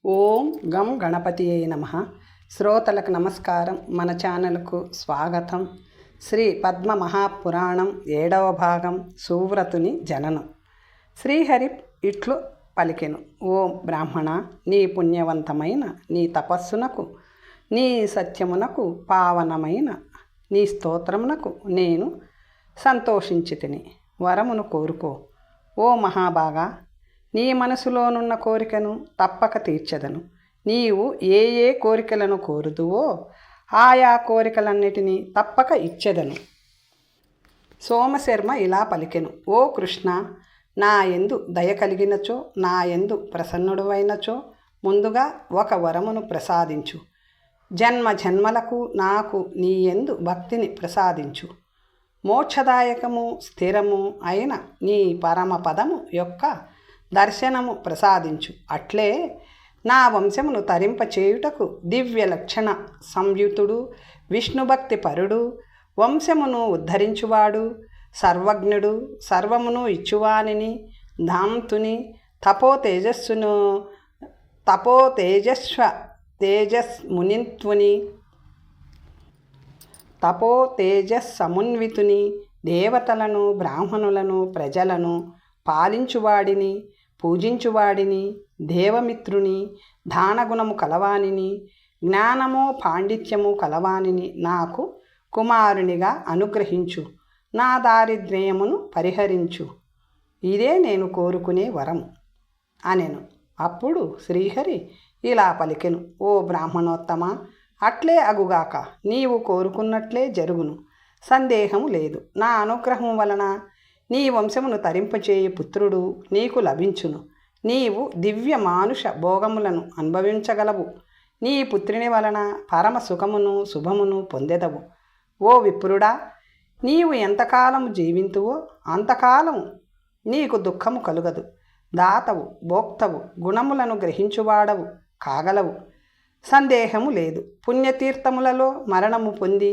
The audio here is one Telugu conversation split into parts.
ఓం గం గణపతియే నమః. శ్రోతలకు నమస్కారం. మన ఛానల్కు స్వాగతం. శ్రీ పద్మ మహాపురాణం 7వ భాగం సువ్రతుని జననం. శ్రీహరి ఇట్లు పలికెను. ఓ బ్రాహ్మణ, నీ పుణ్యవంతమైన నీ తపస్సునకు, నీ సత్యమునకు, పావనమైన నీ స్తోత్రమునకు నేను సంతోషించితిని. వరమును కోరుకో. ఓ మహాభాగా, నీ మనసులోనున్న కోరికను తప్పక తీర్చెదను. నీవు ఏ ఏ కోరికలను కోరుదువో ఆయా కోరికలన్నిటినీ తప్పక ఇచ్చెదను. సోమశర్మ ఇలా పలికెను. ఓ కృష్ణ, నా యందు దయ కలిగినచో, నా యందు ప్రసన్నుడువైనచో ముందుగా ఒక వరమును ప్రసాదించు. జన్మ జన్మలకు నాకు నీ యందు భక్తిని ప్రసాదించు. మోక్షదాయకము స్థిరము అయిన నీ పరమపదము యొక్క దర్శనము ప్రసాదించు. అట్లే నా వంశమును తరింపచేయుటకు దివ్య లక్షణ సంయుతుడు, విష్ణుభక్తి పరుడు, వంశమును ఉద్ధరించువాడు, సర్వజ్ఞుడు, సర్వమును ఇచ్చువానిని, ధాంతుని, తపోతేజస్సమున్వితుని, దేవతలను, బ్రాహ్మణులను, ప్రజలను పాలించువాడిని, పూజించువాడిని, దేవమిత్రుని, దానగుణము కలవానిని, జ్ఞానము పాండిత్యము కలవానిని నాకు కుమారునిగా అనుగ్రహించు. నా దారిద్ర్యమును పరిహరించు. ఇదే నేను కోరుకునే వరము అనెను. అప్పుడు శ్రీహరి ఇలా పలికెను. ఓ బ్రాహ్మణోత్తమ, అట్లే అగుగాక. నీవు కోరుకున్నట్లే జరుగును. సందేహము లేదు. నా అనుగ్రహం వలన నీ వంశమును తరింపచేయు పుత్రుడు నీకు లభించును. నీవు దివ్య మానుష భోగములను అనుభవించగలవు. నీ పుత్రుని వలన పరమ సుఖమును శుభమును పొందెదవు. ఓ విప్రుడా, నీవు ఎంతకాలము జీవింతువో అంతకాలము నీకు దుఃఖము కలుగదు. దాతవు, భోక్తవు, గుణములను గ్రహించువాడవు కాగలవు. సందేహము లేదు. పుణ్యతీర్థములలో మరణము పొంది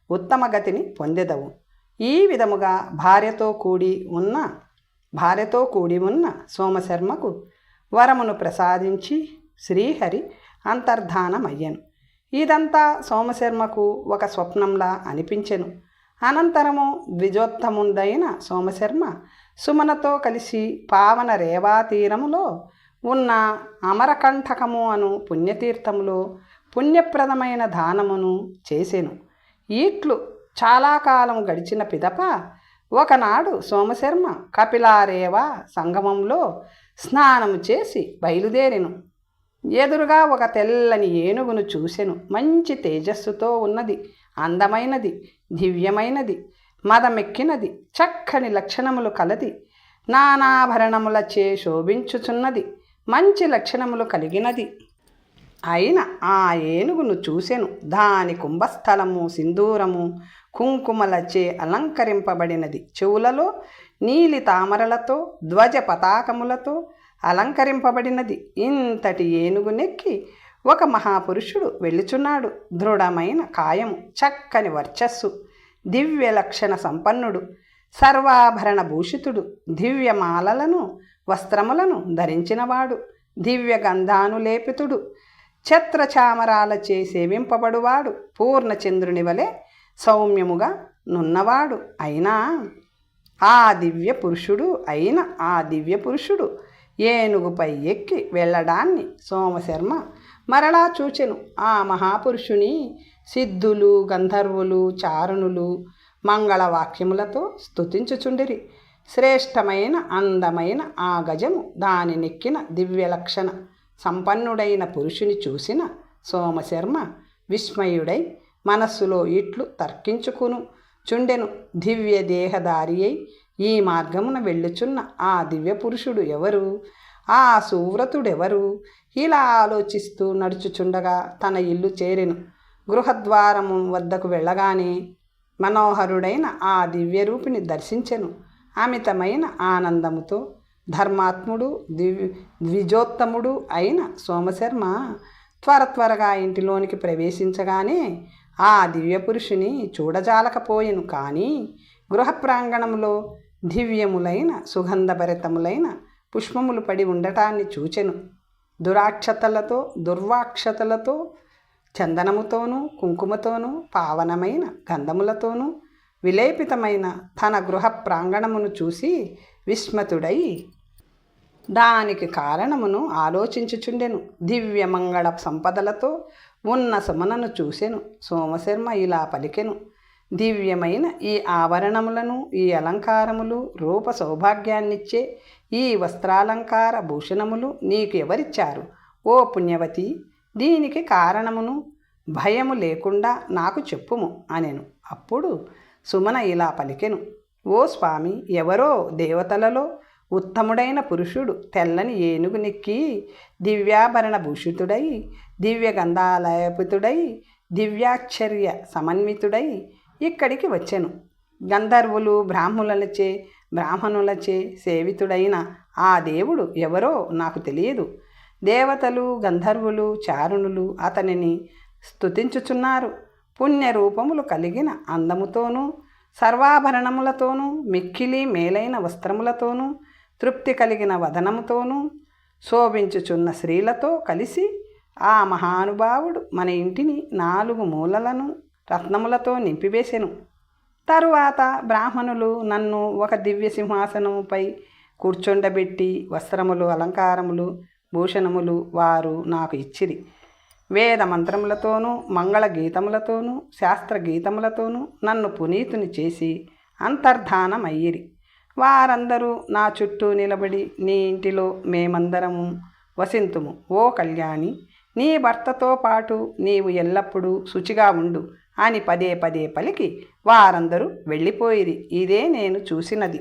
ఉత్తమ గతిని పొందెదవు. ఈ విధముగా భార్యతో కూడి ఉన్న సోమశర్మకు వరమును ప్రసాదించి శ్రీహరి అంతర్ధానమయ్యను. ఇదంతా సోమశర్మకు ఒక స్వప్నంలా అనిపించెను. అనంతరము ద్విజోత్తముడైన సోమశర్మ సుమనతో కలిసి పావన రేవాతీరములో ఉన్న అమరకంఠకము అను పుణ్యతీర్థములో పుణ్యప్రదమైన దానమును చేసెను. ఈట్లు చాలా కాలం గడిచిన పిదప ఒకనాడు సోమశర్మ కపిలారేవ సంగమంలో స్నానము చేసి బయలుదేరెను. ఎదురుగా ఒక తెల్లని ఏనుగును చూసెను. మంచి తేజస్సుతో ఉన్నది, అందమైనది, దివ్యమైనది, మదమెక్కినది, చక్కని లక్షణములు కలది, నానాభరణములచే శోభించుచున్నది, మంచి లక్షణములు కలిగినది అయిన ఆ ఏనుగును చూసెను. దాని కుంభస్థలము సింధూరము కుంకుమలచే అలంకరింపబడినది. చెవులలో నీలి తామరలతో ధ్వజ పతాకములతో అలంకరింపబడినది. ఇంతటి ఏనుగునెక్కి ఒక మహాపురుషుడు వెళ్ళుచున్నాడు. దృఢమైన కాయము, చక్కని వర్చస్సు, దివ్య లక్షణ సంపన్నుడు, సర్వాభరణ భూషితుడు, దివ్యమాలలను వస్త్రములను ధరించినవాడు, దివ్య గంధానులేపితుడు, ఛత్రచామరాలచే సేవింపబడువాడు, పూర్ణచంద్రుని వలె సౌమ్యముగా నున్నవాడు అయినా ఆ దివ్య పురుషుడు ఏనుగుపై ఎక్కి వెళ్ళడాన్ని సోమశర్మ మరలా చూచెను. ఆ మహాపురుషుని సిద్ధులు, గంధర్వులు, చారుణులు మంగళవాక్యములతో స్తుతించుచుండిరి. శ్రేష్టమైన అందమైన ఆ గజము దానినెక్కిన దివ్యలక్షణ సంపన్నుడైన పురుషుని చూసిన సోమశర్మ విస్మయుడై మనస్సులో ఇట్లు తర్కించుకును చుండెను. దివ్య దేహదారి అయి ఈ మార్గమున వెళ్ళుచున్న ఆ దివ్య పురుషుడు ఎవరు? ఆ సువ్రతుడెవరు? ఇలా ఆలోచిస్తూ నడుచుచుండగా తన ఇల్లు చేరెను. గృహద్వారము వద్దకు వెళ్ళగానే మనోహరుడైన ఆ దివ్యరూపిని దర్శించెను. అమితమైన ఆనందముతో ధర్మాత్ముడు, ద్విజోత్తముడు అయిన సోమశర్మ త్వరగా ఇంటిలోనికి ప్రవేశించగానే ఆ దివ్యపురుషుని చూడజాలకపోయెను. కానీ గృహ ప్రాంగణంలో దివ్యములైన సుగంధభరితములైన పుష్పములు పడి ఉండటాన్ని చూచెను. దుర్వాక్షతలతో చందనముతోనూ కుంకుమతోనూ పావనమైన గంధములతోనూ విలేపితమైన తన గృహ ప్రాంగణమును చూసి విస్మతుడై దానికి కారణమును ఆలోచించుచుండెను. దివ్యమంగళ సంపదలతో ఉన్న సుమనను చూసెను. సోమశర్మ ఇలా పలికెను: దివ్యమైన ఈ ఆభరణములను, ఈ అలంకారములు, రూప సౌభాగ్యాన్నిచ్చే ఈ వస్త్రాలంకార భూషణములు నీకు ఎవరిచ్చారు? ఓ పుణ్యవతి, దీనికి కారణమును భయము లేకుండా నాకు చెప్పుము అనెను. అప్పుడు సుమన ఇలా పలికెను: ఓ స్వామి, ఎవరో దేవతలలో ఉత్తముడైన పురుషుడు తెల్లని ఏనుగు నెక్కి దివ్యాభరణ భూషితుడై, దివ్య గంధాలయపితుడై, దివ్యాశ్చర్య సమన్వితుడై ఇక్కడికి వచ్చెను. గంధర్వులు బ్రాహ్మణులచే సేవితుడైన ఆ దేవుడు ఎవరో నాకు తెలియదు. దేవతలు, గంధర్వులు, చారుణులు అతనిని స్తుతించుచున్నారు. పుణ్యరూపములు కలిగిన అందముతోనూ, సర్వాభరణములతోనూ, మిక్కిలి మేలైన వస్త్రములతోనూ, తృప్తి కలిగిన వదనముతోనూ, శోభించుచున్న స్త్రీలతో కలిసి ఆ మహానుభావుడు మన ఇంటిని 4 మూలలను రత్నములతో నింపివేసెను. తరువాత బ్రాహ్మణులు నన్ను ఒక దివ్య సింహాసనముపై కూర్చుండబెట్టి వస్త్రములు, అలంకారములు, భూషణములు వారు నాకు ఇచ్చిరి. వేద మంత్రములతోనూ, మంగళ గీతములతోనూ, శాస్త్ర గీతములతోనూ నన్ను పునీతుని చేసి అంతర్ధానమయ్యిరి. వారందరూ నా చుట్టూ నిలబడి, నీ ఇంటిలో మేమందరము వసింతుము. ఓ కళ్యాణి, నీ భర్తతో పాటు నీవు ఎల్లప్పుడూ శుచిగా ఉండు అని పదే పదే పలికి వారందరూ వెళ్ళిపోయిరి. ఇదే నేను చూసినది.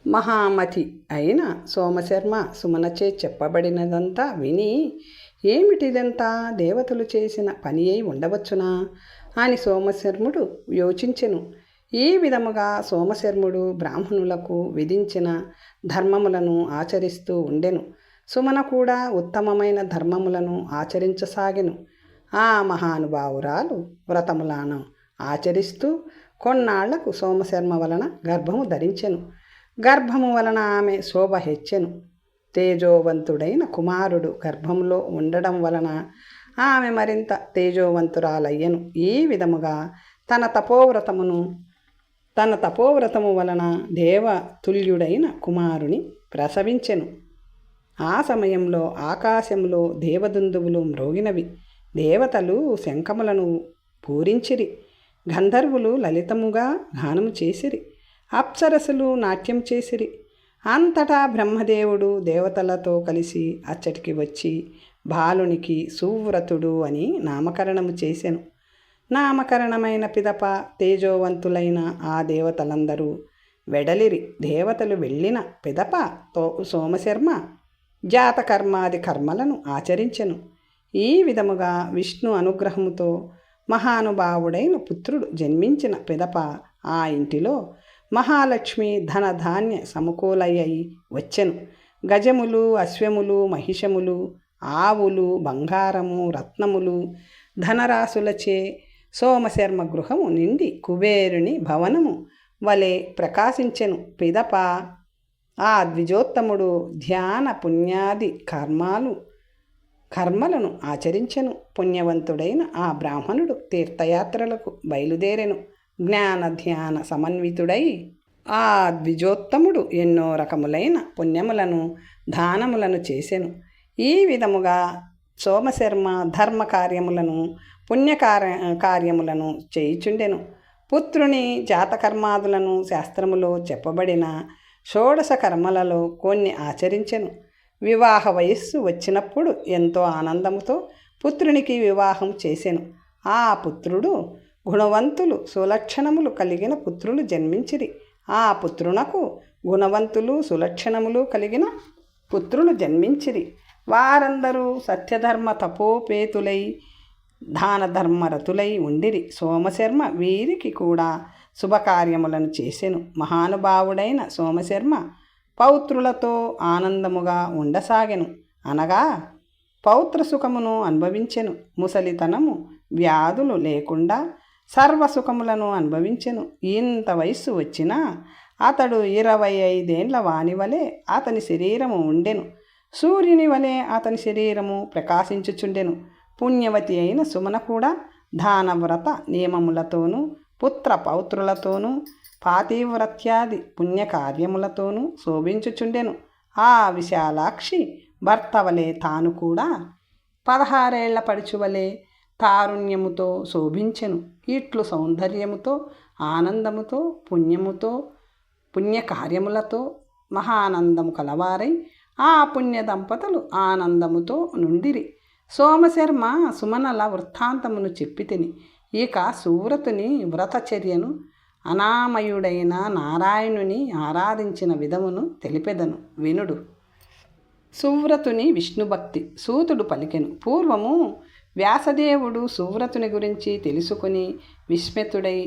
మహామతి అయిన సోమశర్మ సుమనచే చెప్పబడినదంతా విని, ఏమిటిదంతా దేవతలు చేసిన పని అయి ఉండవచ్చునా అని సోమశర్ముడు యోచించెను. ఈ విధముగా సోమశర్ముడు బ్రాహ్మణులకు విధించిన ధర్మములను ఆచరిస్తూ ఉండెను. సుమన కూడా ఉత్తమమైన ధర్మములను ఆచరించసాగెను. ఆ మహానుభావురాలు వ్రతములను ఆచరిస్తూ కొన్నాళ్లకు సోమశర్మ వలన గర్భము ధరించెను. గర్భము వలన ఆమె శోభ హెచ్చెను. తేజోవంతుడైన కుమారుడు గర్భంలో ఉండడం వలన ఆమె మరింత తేజోవంతురాలయ్యెను. ఈ విధముగా తన తపోవ్రతము వలన దేవతుల్యుడైన కుమారుని ప్రసవించెను. ఆ సమయంలో ఆకాశంలో దేవదుందువులు మ్రోగినవి. దేవతలు శంఖములను పూరించిరి. గంధర్వులు లలితముగా గానము చేసిరి. అప్సరసులు నాట్యం చేసిరి. అంతటా బ్రహ్మదేవుడు దేవతలతో కలిసి అచ్చటికి వచ్చి బాలునికి సువ్రతుడు అని నామకరణము చేసెను. నామకరణమైన పిదప తేజోవంతులైన ఆ దేవతలందరూ వెడలిరి. దేవతలు వెళ్ళిన పిదప సోమశర్మ జాతకర్మాది కర్మలను ఆచరించెను. ఈ విధముగా విష్ణు అనుగ్రహముతో మహానుభావుడైన పుత్రుడు జన్మించిన పిదప ఆ ఇంటిలో మహాలక్ష్మి ధనధాన్య సమకూలయ్యి వచ్చెను. గజములు, అశ్వములు, మహిషములు, ఆవులు, బంగారము, రత్నములు, ధనరాశులచే సోమశర్మ గృహము నిండి కుబేరుని భవనము వలె ప్రకాశించెను. పిదప ఆ ద్విజోత్తముడు ధ్యాన పుణ్యాది కర్మలను ఆచరించెను. పుణ్యవంతుడైన ఆ బ్రాహ్మణుడు తీర్థయాత్రలకు బయలుదేరెను. జ్ఞాన ధ్యాన సమన్వితుడై ఆ ద్విజోత్తముడు ఎన్నో రకములైన పుణ్యములను దానములను చేసెను. ఈ విధముగా సోమశర్మ ధర్మ కార్యములను కార్యములను చేయుచుండెను. పుత్రుని జాతకర్మాదులను శాస్త్రములో చెప్పబడిన 16 కర్మలలో కొన్ని ఆచరించెను. వివాహ వయస్సు వచ్చినప్పుడు ఎంతో ఆనందముతో పుత్రునికి వివాహం చేసెను. ఆ పుత్రుడు గుణవంతులు సులక్షణములు కలిగిన పుత్రులు జన్మించిరి. ఆ పుత్రునకు గుణవంతులు సులక్షణములు కలిగిన పుత్రులు జన్మించిరి. వారందరూ సత్యధర్మ తపోపేతులై దానధర్మరతులై ఉండిరి. సోమశర్మ వీరికి కూడా శుభకార్యములను చేసెను. మహానుభావుడైన సోమశర్మ పౌత్రులతో ఆనందముగా ఉండసాగెను. అనగా పౌత్రసుఖమును అనుభవించెను. ముసలితనము, వ్యాధులు లేకుండా సర్వసుఖములను అనుభవించెను. ఇంత వయస్సు వచ్చినా అతడు 25 ఏండ్ల వానివలే అతని శరీరము ఉండెను. సూర్యుని వలె అతని శరీరము ప్రకాశించుచుండెను. పుణ్యవతి అయిన సుమన కూడా దానవ్రత నియమములతోనూ పుత్ర పౌత్రులతోనూ పాతివ్రత్యాది పుణ్యకార్యములతోనూ శోభించుచుండెను. ఆ విశాలాక్షి భర్త వలె తాను కూడా 16 ఏళ్ల పడుచువలే తారుణ్యముతో శోభించెను. ఇట్లు సౌందర్యముతో ఆనందముతో పుణ్యముతో పుణ్యకార్యములతో మహానందము కలవారై ఆ పుణ్య దంపతులు ఆనందముతో నుండిరి. సోమశర్మ సుమనల వృత్తాంతమును చెప్పి తిని ఇక సువ్రతుని వ్రతచర్యను అనామయుడైన నారాయణుని ఆరాధించిన విధమును తెలిపెదను వినుడు. సువ్రతుని విష్ణుభక్తి. సూతుడు పలికెను. పూర్వము వ్యాసదేవుడు సువ్రతుని గురించి తెలుసుకుని విస్మితుడై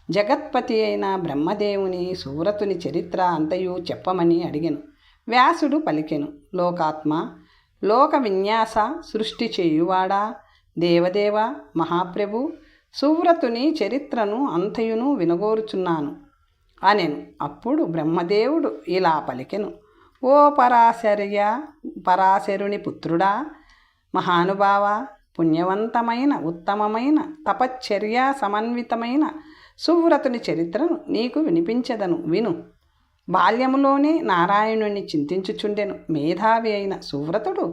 జగత్పతి అయిన బ్రహ్మదేవుని సువ్రతుని చరిత్ర అంతయు చెప్పమని అడిగెను. వ్యాసుడు పలికెను. లోకాత్మ, లోక విన్యాస సృష్టి చేయువాడా, దేవదేవ మహాప్రభు, సువ్రతుని చరిత్రను అంతయును వినగోరుచున్నాను అనెను. అప్పుడు బ్రహ్మదేవుడు ఇలా పలికెను. ఓ పరాశరుని పుత్రుడా, మహానుభావ, పుణ్యవంతమైన ఉత్తమమైన తపశ్చర్య సమన్వితమైన సువ్రతుని చరిత్రను నీకు వినిపించదను విను. బాల్యములోనే నారాయణుని చింతించుచుండెను. మేధావి అయిన సువ్రతుడు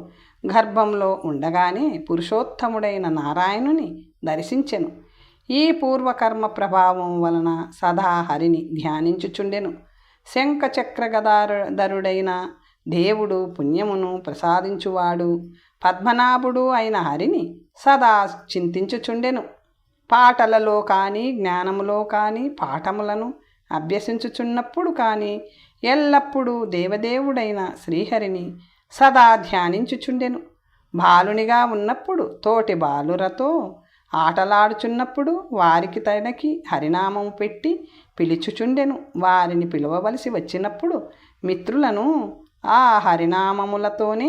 గర్భంలో ఉండగానే పురుషోత్తముడైన నారాయణుని దర్శించెను. ఈ పూర్వకర్మ ప్రభావం వలన సదా హరిని ధ్యానించుచుండెను. శంఖచక్రగదాధరుడైన దేవుడు పుణ్యమును ప్రసాదించువాడు పద్మనాభుడు అయిన హరిని సదా చింతించుచుండెను. పాటలలో కానీ జ్ఞానములో కానీ పాఠములను అభ్యసించుచున్నప్పుడు కానీ ఎల్లప్పుడూ దేవదేవుడైన శ్రీహరిని సదా ధ్యానించుచుండెను. బాలునిగా ఉన్నప్పుడు తోటి బాలురతో ఆటలాడుచున్నప్పుడు వారికి తనకి హరినామం పెట్టి పిలుచుచుండెను. వారిని పిలువవలసి వచ్చినప్పుడు మిత్రులను ఆ హరినామములతోనే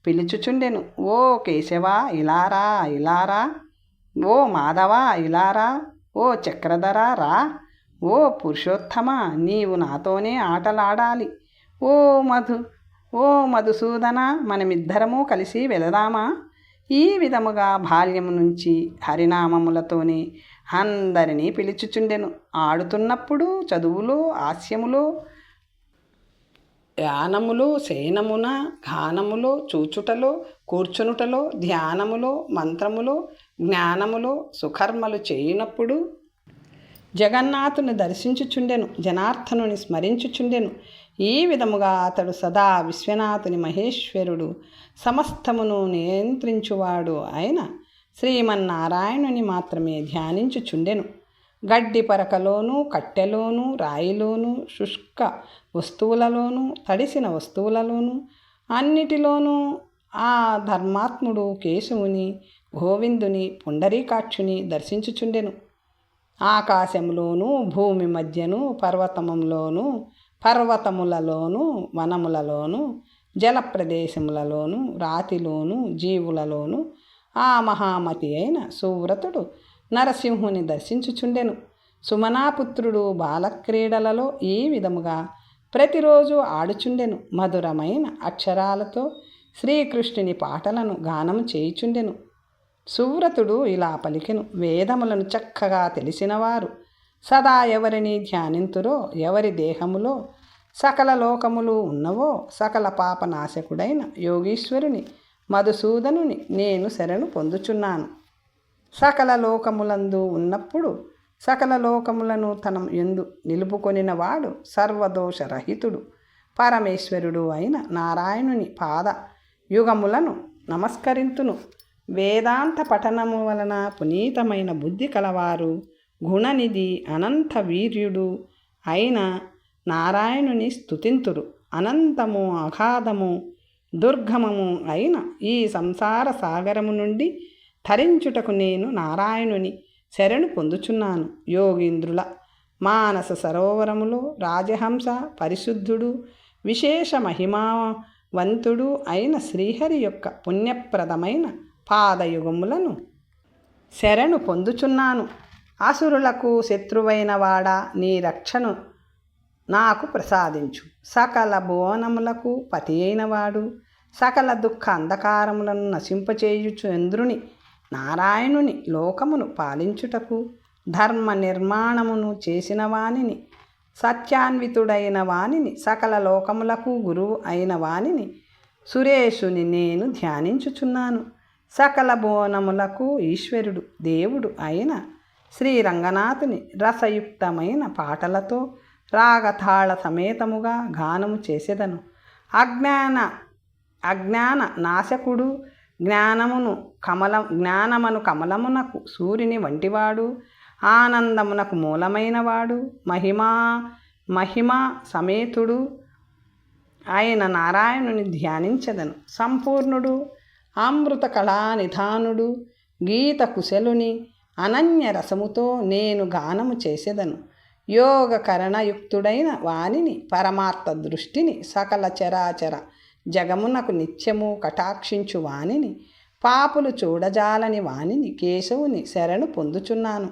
పిలుచుచుండెను. ఓ కేశవ ఇలారా ఇలారా, ఓ మాధవ ఇలారా, ఓ చక్రధర రా, ఓ పురుషోత్తమ నీవు నాతోనే ఆటలాడాలి, ఓ మధుసూదన మనమిద్దరము కలిసి వెళదామా. ఈ విధముగా బాల్యము నుంచి హరినామములతోనే అందరినీ పిలుచుచుండెను. ఆడుతున్నప్పుడు చదువులో హాస్యములో యానములో శయనమున గానములో చూచుటలో కూర్చునుటలో ధ్యానములో మంత్రములో జ్ఞానములో సుకర్మలు చేయునప్పుడు జగన్నాథుని దర్శించుచుండెను. జనార్దనుని స్మరించుచుండెను. ఈ విధముగా అతడు సదా విశ్వనాథుని మహేశ్వరుడు సమస్తమును నియంత్రించువాడు అయిన శ్రీమన్నారాయణుని మాత్రమే ధ్యానించుచుండెను. గడ్డి పరకలోనూ కట్టెలోనూ రాయిలోనూ శుష్క వస్తువులలోనూ తడిసిన వస్తువులలోనూ అన్నిటిలోనూ ఆ ధర్మాత్ముడు కేశవుని గోవిందుని పుండరీకాక్షుని దర్శించుచుండెను. ఆకాశంలోనూ భూమి మధ్యను పర్వతములలోనూ వనములలోనూ జలప్రదేశములలోనూ రాతిలోనూ జీవులలోనూ ఆ మహామతి అయిన సువ్రతుడు నరసింహుని దర్శించుచుండెను. సుమనాపుత్రుడు బాలక్రీడలలో ఈ విధముగా ప్రతిరోజు ఆడుచుండెను. మధురమైన అక్షరాలతో శ్రీకృష్ణుని పాటలను గానం చేయుచుండెను. సువ్రతుడు ఇలా పలికెను. వేదములను చక్కగా తెలిసినవారు సదా ఎవరిని ధ్యానింతురో, ఎవరి దేహములో సకల లోకములు ఉన్నవో సకల పాపనాశకుడైన యోగీశ్వరుని మధుసూదనుని నేను శరణు పొందుచున్నాను. సకల లోకములందు ఉన్నప్పుడు సకల లోకములను తన యందు నిలుపుకొనినవాడు సర్వదోషరహితుడు పరమేశ్వరుడు అయిన నారాయణుని పాద యుగములను నమస్కరింతును. వేదాంత పఠనము వలన పునీతమైన బుద్ధి కలవారు గుణనిధి అనంత వీర్యుడు అయిన నారాయణుని స్తుతింతురు. అనంతము అగాధము దుర్గమము అయిన ఈ సంసార సాగరము నుండి తరించుటకు నేను నారాయణుని శరణు పొందుచున్నాను. యోగీంద్రుల మానస సరోవరములో రాజహంస పరిశుద్ధుడు విశేష మహిమావంతుడు అయిన శ్రీహరి యొక్క పుణ్యప్రదమైన పాదయుగములను శరణు పొందుచున్నాను. అసురులకు శత్రువైన వాడా నీ రక్షను నాకు ప్రసాదించు. సకల భువనములకు పతి అయినవాడు, సకల దుఃఖ అంధకారములను నశింపచేయుచు చంద్రుని నారాయణుని లోకమును పాలించుటకు ధర్మ నిర్మాణమును చేసిన వానిని, సత్యాన్వితుడైన వానిని, సకల లోకములకు గురువు అయిన వానిని సురేశుని నేను ధ్యానించుచున్నాను. సకల భువనములకు ఈశ్వరుడు దేవుడు అయిన శ్రీరంగనాథుని రసయుక్తమైన పాటలతో రాగతాళ సమేతముగా గానము చేసేదను. అజ్ఞాన నాశకుడు, జ్ఞానమను కమలమునకు సూర్యుని వంటివాడు, ఆనందమునకు మూలమైనవాడు, మహిమా సమేతుడు ఆయన నారాయణుని ధ్యానించదను. సంపూర్ణుడు, అమృత కళానిధానుడు, గీత కుశలుని అనన్య రసముతో నేను గానము చేసేదను. యోగ కరణయుక్తుడైన వానిని, పరమార్థ దృష్టిని, సకల చరాచర జగమునకు నిత్యము కటాక్షించు వానిని, పాపులు చూడజాలని వానిని కేశవుని శరణు పొందుచున్నాను.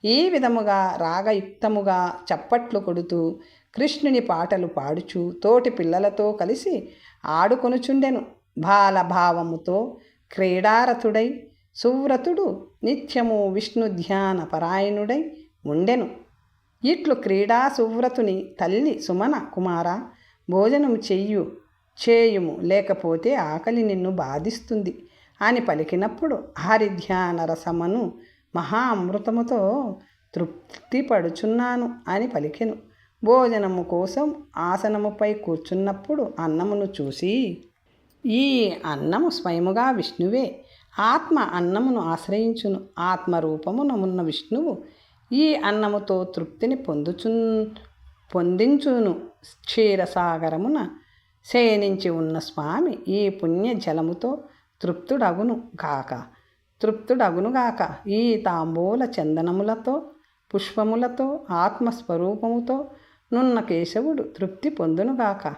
ఈ విధముగా రాగయుక్తముగా చప్పట్లు కొడుతూ కృష్ణుని పాటలు పాడుచు తోటి పిల్లలతో కలిసి ఆడుకొనుచుండెను. బాలభావముతో క్రీడారతుడై సువ్రతుడు నిత్యము విష్ణు ధ్యాన పరాయణుడై ఉండెను. ఇట్లు క్రీడా సువ్రతుని తల్లి సుమన, కుమార భోజనము చేయుము, లేకపోతే ఆకలి నిన్ను బాధిస్తుంది అని పలికినప్పుడు హరిధ్యాన రసమను మహా అమృతముతో తృప్తి పడుచున్నాను అని పలికెను. భోజనము కోసం ఆసనముపై కూర్చున్నప్పుడు అన్నమును చూసి, ఈ అన్నము స్వయముగా విష్ణువే, ఆత్మ అన్నమును ఆశ్రయించును. ఆత్మరూపమునమున్న విష్ణువు ఈ అన్నముతో తృప్తిని పొందించును. క్షీరసాగరమున శయనించి ఉన్న స్వామి ఈ పుణ్య జలముతో తృప్తుడగునుగాక. ఈ తాంబూల చందనములతో పుష్పములతో ఆత్మస్వరూపముతో నున్న కేశవుడు తృప్తి పొందునుగాక.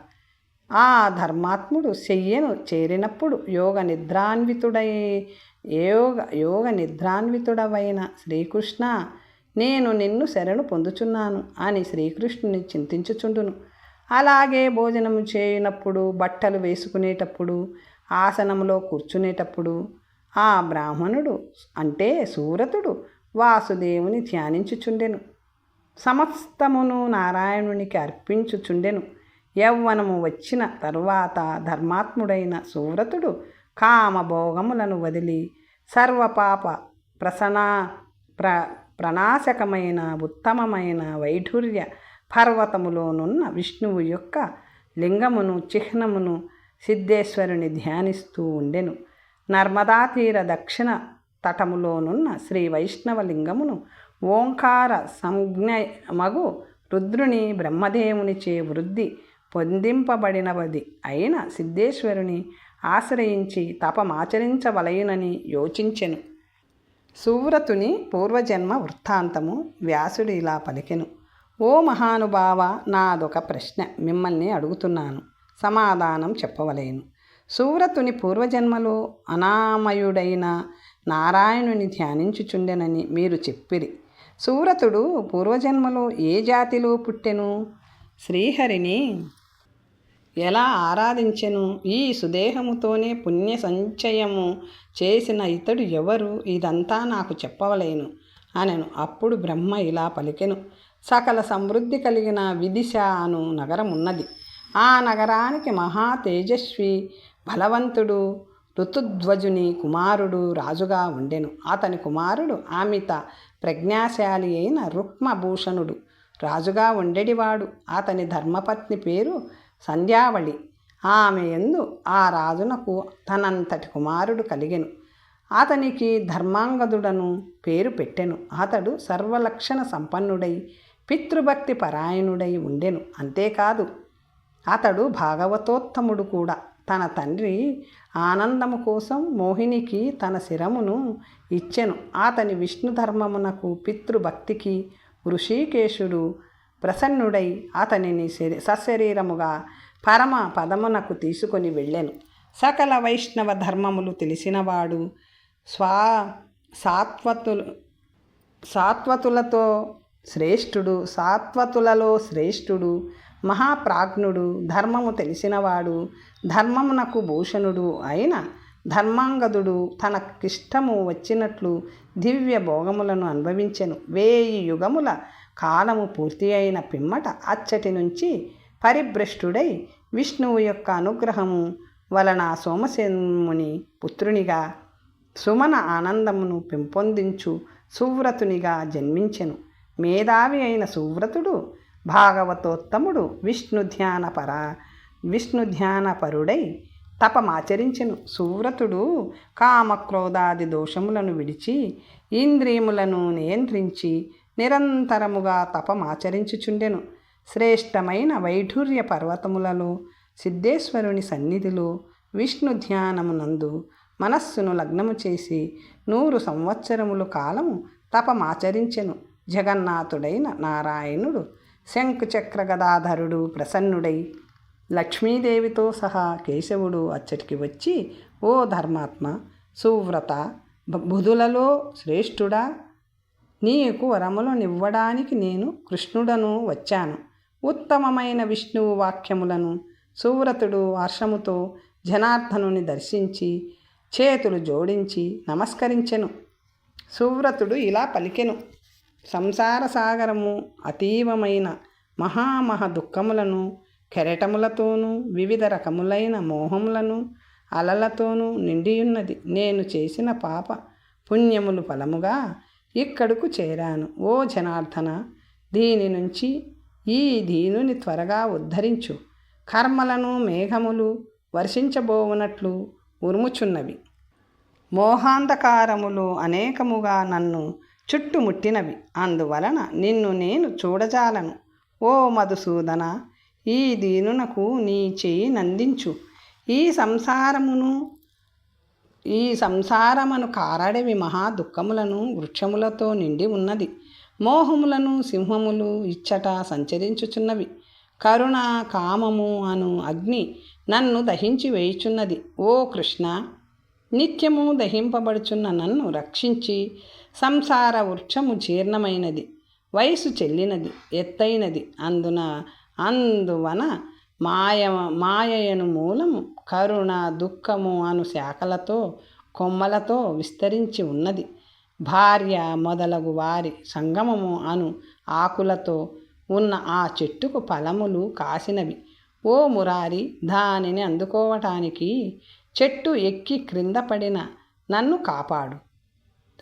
ఆ ధర్మాత్ముడు శయ్యను చేరినప్పుడు యోగ నిద్రాన్వితుడవైన శ్రీకృష్ణ, నేను నిన్ను శరణు పొందుచున్నాను అని శ్రీకృష్ణుని చింతించుచుండును. అలాగే భోజనము చేయనప్పుడు, బట్టలు వేసుకునేటప్పుడు, ఆసనములో కూర్చునేటప్పుడు ఆ బ్రాహ్మణుడు అంటే సూరతుడు వాసుదేవుని ధ్యానించుచుండెను. సమస్తమును నారాయణునికి అర్పించుచుండెను. యవ్వనము వచ్చిన తరువాత ధర్మాత్ముడైన సూరతుడు కామభోగములను వదిలి సర్వపాప ప్రణాశకమైన ఉత్తమమైన వైఢూర్య పర్వతములోనున్న విష్ణువు యొక్క లింగమును చిహ్నమును సిద్ధేశ్వరుని ధ్యానిస్తూ ఉండెను. నర్మదా తీర దక్షిణ తటములోనున్న శ్రీ వైష్ణవ లింగమును ఓంకార సంజ్ఞమగు రుద్రుని బ్రహ్మదేవునిచే వృద్ధి పొందింపబడినవది అయిన సిద్ధేశ్వరుని ఆశ్రయించి తపమాచరించవలయునని యోచించెను. సువ్రతుని పూర్వజన్మ వృత్తాంతము వ్యాసుడు ఇలా పలికెను. ఓ మహానుభావ, నాదొక ప్రశ్న మిమ్మల్ని అడుగుతున్నాను, సమాధానం చెప్పవలేను. సువ్రతుని పూర్వజన్మలో అనామయుడైన నారాయణుని ధ్యానించుచుండెనని మీరు చెప్పిరి. సువ్రతుడు పూర్వజన్మలో ఏ జాతిలో పుట్టెను? శ్రీహరిని ఎలా ఆరాధించెను? ఈ సుదేహముతోనే పుణ్య సంచయము చేసిన ఇతడు ఎవరు? ఇదంతా నాకు చెప్పవలేను అనెను. అప్పుడు బ్రహ్మ ఇలా పలికెను. సకల సమృద్ధి కలిగిన విదిశ అను నగరం ఉన్నది. ఆ నగరానికి మహా తేజస్వి బలవంతుడు ఋతుధ్వజుని కుమారుడు రాజుగా ఉండెను. అతని కుమారుడు అమిత ప్రజ్ఞాశాలి అయిన రుక్మభూషణుడు రాజుగా ఉండేటివాడు. అతని ధర్మపత్ని పేరు సంధ్యావళి. ఆమె యందు ఆ రాజునకు తనంతటి కుమారుడు కలిగెను. అతనికి ధర్మాంగదుడను పేరు పెట్టెను. అతడు సర్వలక్షణ సంపన్నుడై పితృభక్తి పరాయణుడై ఉండెను. అంతేకాదు, అతడు భాగవతోత్తముడు కూడా. తన తండ్రి ఆనందము కోసం మోహినికి తన శిరమును ఇచ్చెను. అతని విష్ణు ధర్మమునకు పితృభక్తికి ఋషికేశుడు ప్రసన్నుడై అతనిని సశరీరముగా పరమ పదమునకు తీసుకొని వెళ్ళెను. సకల వైష్ణవ ధర్మములు తెలిసినవాడు, సాత్వతులతో శ్రేష్ఠుడు, సాత్వతులలో శ్రేష్ఠుడు, మహాప్రాజ్ఞుడు, ధర్మము తెలిసినవాడు, ధర్మమునకు భూషణుడు అయిన ధర్మాంగదుడు తనకిష్టము వచ్చినట్లు దివ్య భోగములను అనుభవించెను. 1000 యుగముల కాలము పూర్తి అయిన పిమ్మట అచ్చటి నుంచి పరిభ్రష్టుడై విష్ణువు యొక్క అనుగ్రహము వలన సోమసేనుని పుత్రునిగా సుమన ఆనందమును పెంపొందించు సువ్రతునిగా జన్మించెను. మేధావి అయిన సువ్రతుడు భాగవతోత్తముడు విష్ణు ధ్యానపరుడై తపమాచరించెను. సువ్రతుడు కామక్రోధాది దోషములను విడిచి ఇంద్రియములను నియంత్రించి నిరంతరముగా తపమాచరించుచుండెను. శ్రేష్టమైన వైఢూర్య పర్వతములలో సిద్ధేశ్వరుని సన్నిధిలో విష్ణు ధ్యానమునందు మనస్సును లగ్నము చేసి 100 సంవత్సరముల కాలము తపమాచరించెను. జగన్నాథుడైన నారాయణుడు శంఖచక్ర గదాధరుడు ప్రసన్నుడై లక్ష్మీదేవితో సహా కేశవుడు అచ్చటికి వచ్చి, ఓ ధర్మాత్మ, సువ్రత, బుధులలో శ్రేష్ఠుడా, నీకు వరములనివ్వడానికి నేను కృష్ణుడను వచ్చాను. ఉత్తమమైన విష్ణువు వాక్యములను సువ్రతుడు హర్షముతో జనార్దనుని దర్శించి చేతులు జోడించి నమస్కరించెను. సువ్రతుడు ఇలా పలికెను: సంసార సాగరము అతీవమైన మహామహ దుఃఖములను, కెరటములతోనూ వివిధ రకములైన మోహములను అలలతోనూ నిండియున్నది. నేను చేసిన పాప పుణ్యములు ఫలముగా ఇక్కడకు చేరాను. ఓ జనార్దన, దీని నుంచి ఈ దీనుని త్వరగా ఉద్ధరించు. కర్మలను మేఘములు వర్షించబోవునట్లు ఉరుముచున్నవి. మోహాంధకారములు అనేకముగా నన్ను చుట్టుముట్టినవి. అందువలన నిన్ను నేను చూడజాలను. ఓ మధుసూదన, ఈ దీనునకు నీ చెయ్యి నందించు. ఈ సంసారమును కారడవి మహా దుఃఖములను వృక్షములతో నిండి ఉన్నది. మోహములను సింహములు ఇచ్చట సంచరించుచున్నవి. కరుణ కామము అను అగ్ని నన్ను దహించి వేయుచున్నది. ఓ కృష్ణ, నిత్యము దహింపబడుచున్న నన్ను రక్షించి, సంసార వృక్షము జీర్ణమైనది, వయసు చెల్లినది, ఎత్తైనది, అందువన మాయయను మూలము కరుణ దుఃఖము అను శాఖలతో కొమ్మలతో విస్తరించి ఉన్నది. భార్య మొదలగు వారి సంగమము అను ఆకులతో ఉన్న ఆ చెట్టుకు ఫలములు కాసినవి. ఓ మురారి, దానిని అందుకోవటానికి చెట్టు ఎక్కి క్రింద పడిన నన్ను కాపాడు.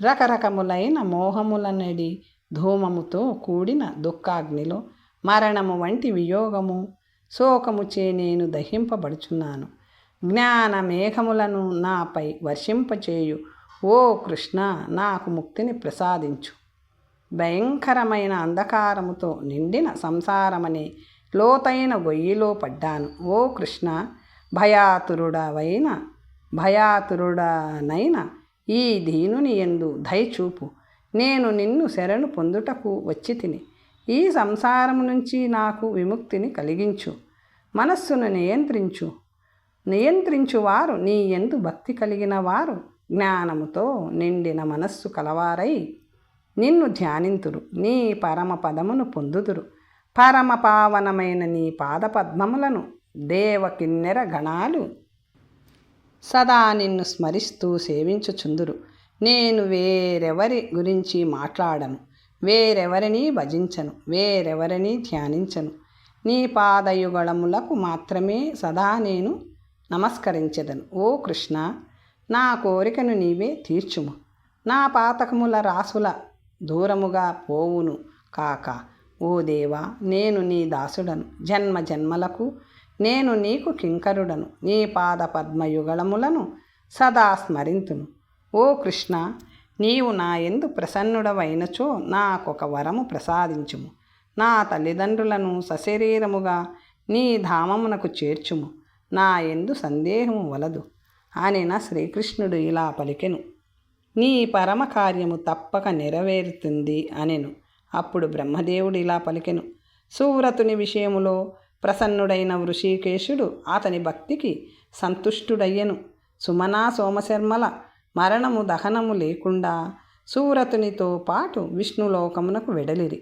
రకరకములైన మోహములనడి ధూమముతో కూడిన దుఃఖాగ్నిలో మరణము వంటి వియోగము శోకముచే నేను దహింపబడుచున్నాను. జ్ఞాన మేఘములను నాపై వర్షింపచేయు. ఓ కృష్ణ, నాకు ముక్తిని ప్రసాదించు. భయంకరమైన అంధకారముతో నిండిన సంసారమనే లోతైన గొయ్యిలో పడ్డాను. ఓ కృష్ణ, భయాతురుడనైన ఈ దీనుని యందు దయచూపు. నేను నిన్ను శరణు పొందుటకు వచ్చి తిని. ఈ సంసారము నుంచి నాకు విముక్తిని కలిగించు. మనస్సును నియంత్రించువారు నీ యందు భక్తి కలిగిన వారు జ్ఞానముతో నిండిన మనస్సు కలవారై నిన్ను ధ్యానింతురు. నీ పరమ పదమును పొందుదురు. పరమ పావనమైన నీ పాదపద్మములను దేవకిన్నెర గణాలు సదా నిన్ను స్మరిస్తూ సేవించుచుందురు. నేను వేరెవరి గురించి మాట్లాడను, వేరెవరిని భజించను, వేరెవరిని ధ్యానించను. నీ పాదయుగళములకు మాత్రమే సదా నేను నమస్కరించెదను. ఓ కృష్ణ, నా కోరికను నీవే తీర్చుము. నా పాతకముల రాసుల దూరముగా పోవును కాక. ఓ దేవా, నేను నీ దాసుడను. జన్మ జన్మలకు నేను నీకు కింకరుడను. నీ పాద పద్మయుగళములను సదా స్మరింతును. ఓ కృష్ణ, నీవు నా యందు ప్రసన్నుడవైనచో నాకొక వరము ప్రసాదించుము. నా తల్లిదండ్రులను సశరీరముగా నీ ధామమునకు చేర్చుము. నా యందు సందేహము వలదు అనిన శ్రీకృష్ణుడు ఇలా పలికెను. నీ పరమ కార్యము తప్పక నెరవేరుతుంది అనెను. అప్పుడు బ్రహ్మదేవుడు ఇలా పలికెను. సువ్రతుని విషయములో ప్రసన్నుడైన వృషికేశుడు అతని భక్తికి సంతుష్టుడయ్యెను. సుమనా సోమశర్మల మరణము దహనము లేకుండా సువ్రతునితో పాటు విష్ణులోకమునకు వెడలిరి.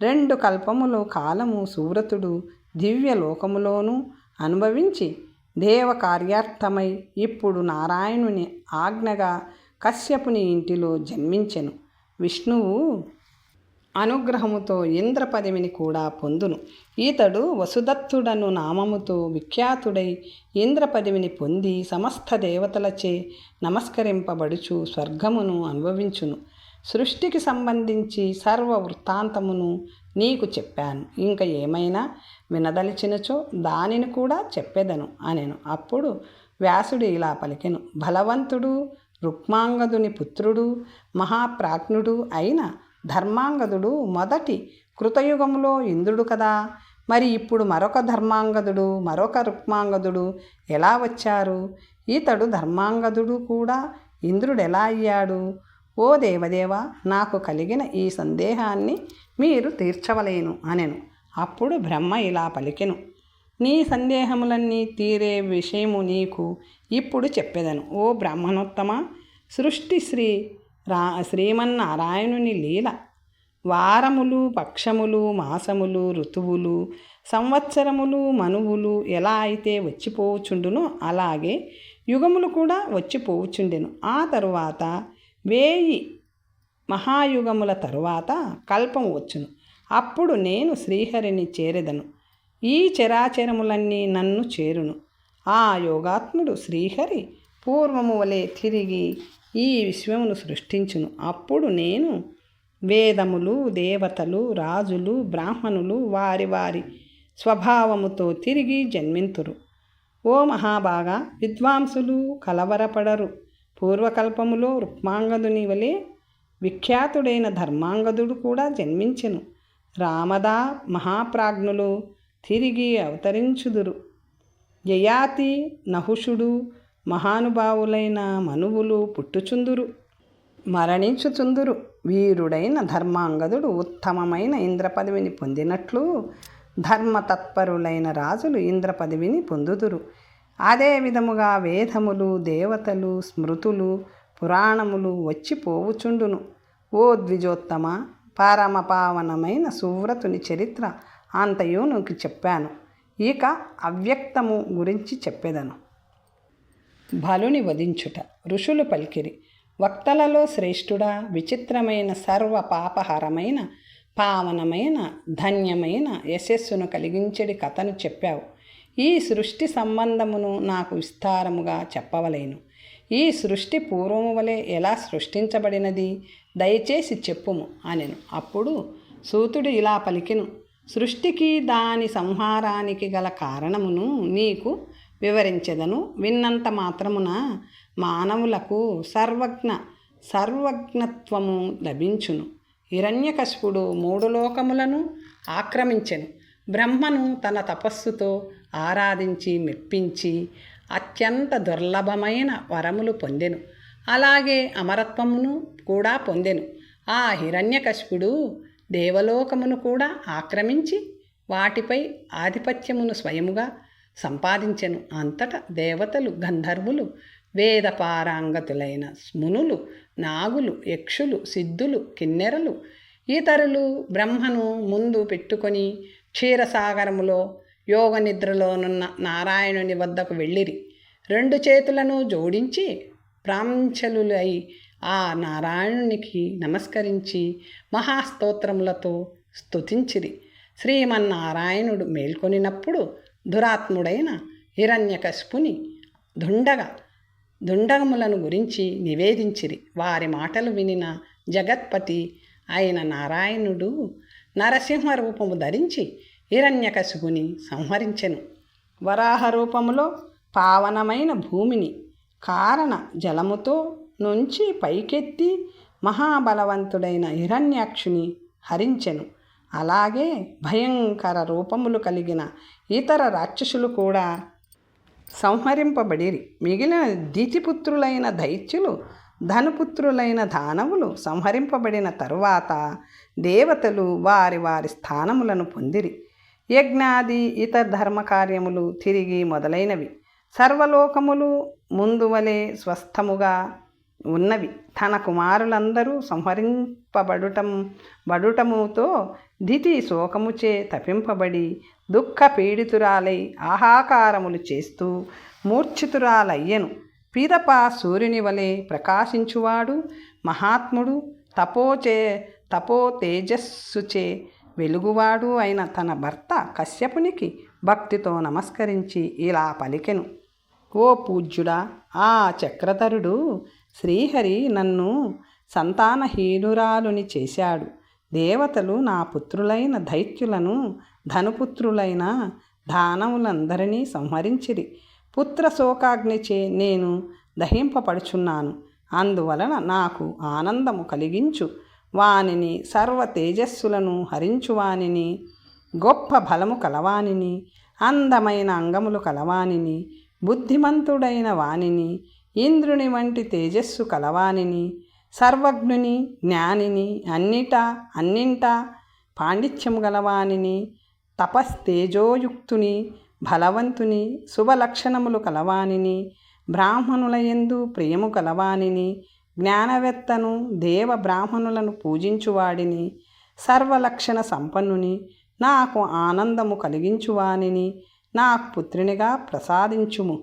2 కల్పములు కాలము సువ్రతుడు దివ్యలోకములోనూ అనుభవించి దేవకార్యార్థమై ఇప్పుడు నారాయణుని ఆజ్ఞగా కశ్యపుని ఇంటిలో జన్మించెను. విష్ణువు అనుగ్రహముతో ఇంద్ర పదవిని కూడా పొందును. ఈతడు వసుదత్తుడను నామముతో విఖ్యాతుడై ఇంద్ర పదవిని పొంది సమస్త దేవతలచే నమస్కరింపబడుచు స్వర్గమును అనుభవించును. సృష్టికి సంబంధించి సర్వ వృత్తాంతమును నీకు చెప్పాను. ఇంక ఏమైనా వినదలిచినచో దానిని కూడా చెప్పెదను అనెను. అప్పుడు వ్యాసుడు ఇలా పలికెను. బలవంతుడు, రుక్మాంగదుని పుత్రుడు, మహాప్రాజ్ఞుడు అయిన ధర్మాంగదుడు మొదటి కృతయుగంలో ఇంద్రుడు కదా. మరి ఇప్పుడు మరొక ధర్మాంగదుడు, మరొక రుక్మాంగదుడు ఎలా వచ్చారు? ఈతడు ధర్మాంగదుడు కూడా ఇంద్రుడెలా అయ్యాడు? ఓ దేవదేవ, నాకు కలిగిన ఈ సందేహాన్ని మీరు తీర్చవలేను అనెను. అప్పుడు బ్రహ్మ ఇలా పలికెను. నీ సందేహములన్నీ తీరే విషయము నీకు ఇప్పుడు చెప్పెదను. ఓ బ్రాహ్మణోత్తమ, సృష్టి శ్రీమన్నారాయణుని లీల. వారములు, పక్షములు, మాసములు, ఋతువులు, సంవత్సరములు, మనువులు ఎలా అయితే వచ్చిపోవుచుండునో అలాగే యుగములు కూడా వచ్చిపోవుచుండెను. ఆ తరువాత 1000 మహాయుగముల తరువాత కల్పం వచ్చును. అప్పుడు నేను శ్రీహరిని చేరెదను. ఈ చరాచరములన్నీ నన్ను చేరును. ఆ యోగాత్ముడు శ్రీహరి పూర్వము వలె తిరిగి ఈ విశ్వమును సృష్టించును. అప్పుడు నేను వేదములు, దేవతలు, రాజులు, బ్రాహ్మణులు వారి వారి స్వభావముతో తిరిగి జన్మింతురు. ఓ మహాభాగా, విద్వాంసులు కలవరపడరు. పూర్వకల్పములో రుక్మాంగదుని వలె విఖ్యాతుడైన ధర్మాంగదుడు కూడా జన్మించెను. రామదా మహాప్రాజ్ఞులు తిరిగి అవతరించుదురు. యయాతి, నహుషుడు మహానుభావులైన మనువులు పుట్టుచుందురు, మరణించుచుందురు. వీరుడైన ధర్మాంగదుడు ఉత్తమమైన ఇంద్ర పదవిని పొందినట్లు ధర్మతత్పరులైన రాజులు ఇంద్ర పదవిని పొందుదురు. అదే విధముగా వేదములు, దేవతలు, స్మృతులు, పురాణములు వచ్చిపోవుచుండును. ఓ ద్విజోత్తమ, పరమపావనమైన సువ్రతుని చరిత్ర అంతయు నీకు చెప్పాను. ఇక అవ్యక్తము గురించి చెప్పెదను. బలుని వధించుట. ఋషులు పలికిరి. వక్తలలో శ్రేష్ఠుడా, విచిత్రమైన సర్వ పాపహరమైన పావనమైన ధన్యమైన యశస్సును కలిగించడి కథను చెప్పావు. ఈ సృష్టి సంబంధమును నాకు విస్తారముగా చెప్పవలేను. ఈ సృష్టి పూర్వము వలె ఎలా సృష్టించబడినది దయచేసి చెప్పుము అనెను. అప్పుడు సూతుడు ఇలా పలికెను. సృష్టికి దాని సంహారానికి గల కారణమును నీకు వివరించెదను. విన్నంత మాత్రమున మానవులకు సర్వజ్ఞత్వము లభించును. హిరణ్యకశిపుడు 3 లోకములను ఆక్రమించెను. బ్రహ్మను తన తపస్సుతో ఆరాధించి మెప్పించి అత్యంత దుర్లభమైన వరములు పొందెను. అలాగే అమరత్వమును కూడా పొందెను. ఆ హిరణ్యకశిపుడు దేవలోకమును కూడా ఆక్రమించి వాటిపై ఆధిపత్యమును స్వయముగా సంపాదించెను. అంతటా దేవతలు, గంధర్వులు, వేదపారాంగతులైన మునులు, నాగులు, యక్షులు, సిద్ధులు, కిన్నెరలు, ఇతరులు బ్రహ్మను ముందు పెట్టుకొని క్షీరసాగరములో యోగ నిద్రలోనున్న నారాయణుని వద్దకు వెళ్ళిరి. 2 చేతులను జోడించి ప్రాంచలులై ఆ నారాయణునికి నమస్కరించి మహాస్తోత్రములతో స్తుతించిరి. శ్రీమన్నారాయణుడు మేల్కొనినప్పుడు దురాత్ముడైన హిరణ్యకశిపుని దుండగములను గురించి నివేదించిరి. వారి మాటలు వినిన జగత్పతి అయిన నారాయణుడు నరసింహ రూపము ధరించి హిరణ్యకశిపుని సంహరించెను. వరాహ రూపములో పావనమైన భూమిని కారణ జలముతో నుంచి పైకెత్తి మహాబలవంతుడైన హిరణ్యాక్షుని హరించెను. అలాగే భయంకర రూపములు కలిగిన ఇతర రాక్షసులు కూడా సంహరింపబడిరి. మిగిలిన దితిపుత్రులైన దైత్యులు, ధనుపుత్రులైన దానవులు సంహరింపబడిన తరువాత దేవతలు వారి వారి స్థానములను పొందిరి. యజ్ఞాది ఇతర ధర్మకార్యములు తిరిగి మొదలైనవి. సర్వలోకములు ముందువలే స్వస్థముగా ఉన్నవి. తన కుమారులందరూ బడుటముతో దితి శోకముచే తపింపబడి దుఃఖ పీడితురాలై ఆహాకారములు చేస్తూ మూర్ఛితురాలయ్యెను. పిదప సూర్యుని వలె ప్రకాశించువాడు మహాత్ముడు తపో తేజస్సుచే వెలుగువాడు అయిన తన భర్త కశ్యపునికి భక్తితో నమస్కరించి ఇలా పలికెను. ఓ పూజ్యుడా, ఆ చక్రధరుడు శ్రీహరి నన్ను సంతానహీనురాలుని చేశాడు. దేవతలు నా పుత్రులైన దైత్యులను ధనుపుత్రులైన దానవులందరినీ సంహరించిరి. పుత్ర శోకాగ్నిచే నేను దహింపబడుచున్నాను. అందువలన నాకు ఆనందము కలిగించు వానిని, సర్వ తేజస్సులను హరించువానిని, గొప్ప బలము కలవానిని, అందమైన అంగములు కలవానిని, బుద్ధిమంతుడైన వానిని, ఇంద్రుని వంటి తేజస్సు కలవానిని, సర్వజ్ఞుని, జ్ఞానిని, అన్నింటా పాండిత్యము గలవానిని, తపస్తేజోయుక్తుని, బలవంతుని, శుభలక్షణములు కలవానిని, బ్రాహ్మణులయందు ప్రియము కలవానిని, జ్ఞానవేత్తను, దేవ బ్రాహ్మణులను పూజించువాడిని, సర్వలక్షణ సంపన్నుని, నాకు ఆనందము కలిగించువానిని నాకు పుత్రునిగా ప్రసాదించుము.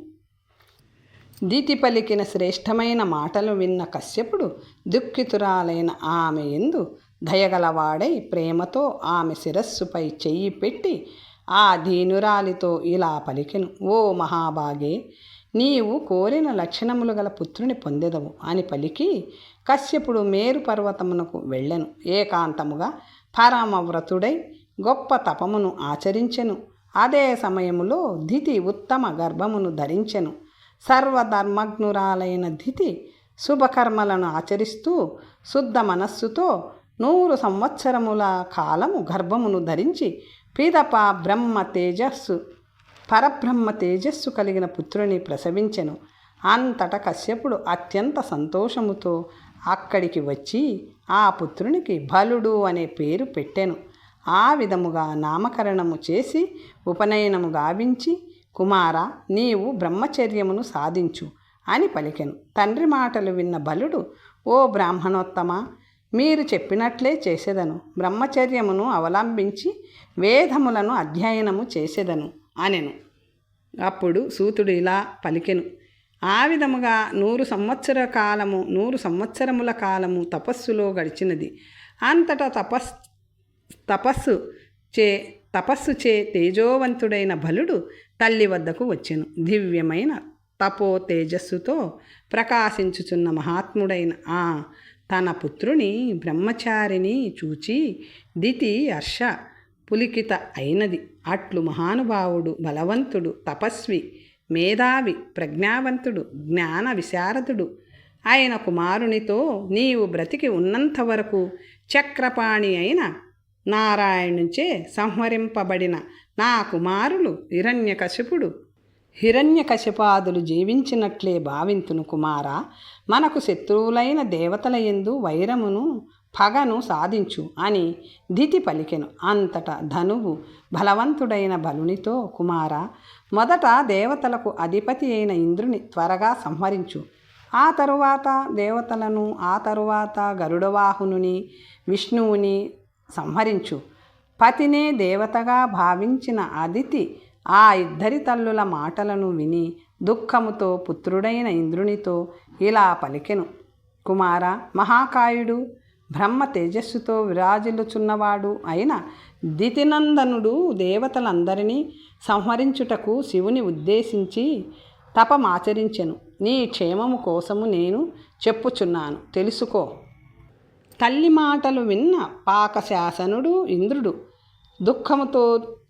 దితి పలికిన శ్రేష్టమైన మాటలు విన్న కశ్యపుడు దుఃఖితురాలైన ఆమె యందు దయగలవాడై ప్రేమతో ఆమె శిరస్సుపై చెయ్యి పెట్టి ఆ దీనురాలితో ఇలా పలికెను. ఓ మహాభాగే, నీవు కోరిన లక్షణములు గల పుత్రుని పొందెదవు అని పలికి కశ్యపుడు మేరు పర్వతమునకు వెళ్ళెను. ఏకాంతముగా పరమవ్రతుడై గొప్ప తపమును ఆచరించెను. అదే సమయములో దితి ఉత్తమ గర్భమును ధరించెను. సర్వధర్మజ్ఞురాలైన దితి శుభకర్మలను ఆచరిస్తూ శుద్ధ మనస్సుతో 100 సంవత్సరముల కాలము గర్భమును ధరించి పిదప పరబ్రహ్మ తేజస్సు కలిగిన పుత్రుని ప్రసవించెను. అంతటా కశ్యపుడు అత్యంత సంతోషముతో అక్కడికి వచ్చి ఆ పుత్రునికి బలుడు అనే పేరు పెట్టెను. ఆ విధముగా నామకరణము చేసి ఉపనయనము గావించి, కుమారా, నీవు బ్రహ్మచర్యమును సాధించు అని పలికెను. తండ్రి మాటలు విన్న బలుడు, ఓ బ్రాహ్మణోత్తమ, మీరు చెప్పినట్లే చేసేదను. బ్రహ్మచర్యమును అవలంబించి వేదములను అధ్యయనము చేసేదను అనెను. అప్పుడు సూతుడు ఇలా పలికెను. ఆ విధముగా 100 సంవత్సరముల కాలము తపస్సులో గడిచినది. అంతటా తపస్సు చే తేజోవంతుడైన బలుడు తల్లి వద్దకు వచ్చెను. దివ్యమైన తపో తేజస్సుతో ప్రకాశించుచున్న మహాత్ముడైన తన పుత్రుని బ్రహ్మచారిని చూచి దితి హర్ష పులికిత అయినది. అట్లు మహానుభావుడు, బలవంతుడు, తపస్వి, మేధావి, ప్రజ్ఞావంతుడు, జ్ఞాన విశారదుడు అయిన కుమారునితో నీవు బ్రతికి ఉన్నంత వరకు చక్రపాణి అయిన నారాయణుచే సంహరింపబడిన నా కుమారులు హిరణ్యకశిపాదులు జీవించినట్లే భావింతును. కుమారా, మనకు శత్రువులైన దేవతల యందు వైరమును పగను సాధించు అని దితి పలికెను. అంతటా ధనువు బలవంతుడైన బలునితో, కుమారా, మొదట దేవతలకు అధిపతి అయిన ఇంద్రుని త్వరగా సంహరించు. ఆ తరువాత దేవతలను, ఆ తరువాత గరుడవాహనుని, విష్ణువుని సంహరించు. పతినే దేవతగా భావించిన అదితి ఆ ఇద్దరి తల్లుల మాటలను విని దుఃఖముతో పుత్రుడైన ఇంద్రునితో ఇలా పలికెను. కుమార, మహాకాయుడు, బ్రహ్మ తేజస్సుతో విరాజిల్లుచున్నవాడు అయిన దితినందనుడు దేవతలందరినీ సంహరించుటకు శివుని ఉద్దేశించి తపమాచరించెను. నీ క్షేమము కోసము నేను చెప్పుచున్నాను, తెలుసుకో. తల్లి మాటలు విన్న పాకశాసనుడు ఇంద్రుడు దుఃఖముతో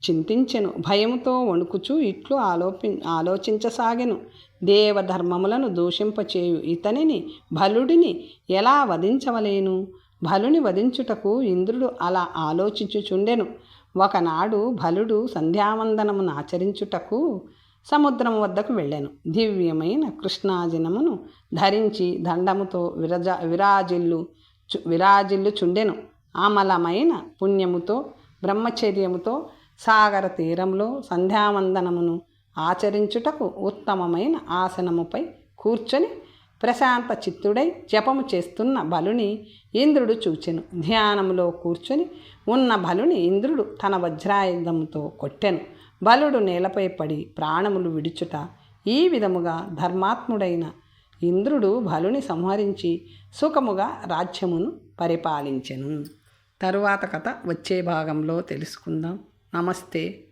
చింతించెను. భయముతో వణుకుచూ ఇట్లు ఆలోచించసాగెను. దేవధర్మములను దూషింపచేయు ఇతనిని, బలుడిని ఎలా వధించవలేను? బలుని వధించుటకు ఇంద్రుడు అలా ఆలోచించుచుండెను. ఒకనాడు బలుడు సంధ్యావందనమును ఆచరించుటకు సముద్రం వద్దకు వెళ్ళెను. దివ్యమైన కృష్ణాజినమును ధరించి దండముతో విరాజిల్లుచుండెను. అమలమైన పుణ్యముతో బ్రహ్మచర్యముతో సాగర తీరంలో సంధ్యావందనమును ఆచరించుటకు ఉత్తమమైన ఆసనముపై కూర్చొని ప్రశాంత చిత్తుడై జపము చేస్తున్న బలుని ఇంద్రుడు చూచెను. ధ్యానములో కూర్చొని ఉన్న బలుని ఇంద్రుడు తన వజ్రాయుధంతో కొట్టెను. బలుడు నేలపై పడి ప్రాణములు విడుచుట. ఈ విధముగా ధర్మాత్ముడైన ఇంద్రుడు బలుని సంహరించి సుఖముగా రాజ్యమును పరిపాలించెను. తరువాత కథ వచ్చే భాగంలో తెలుసుకుందాం. నమస్తే.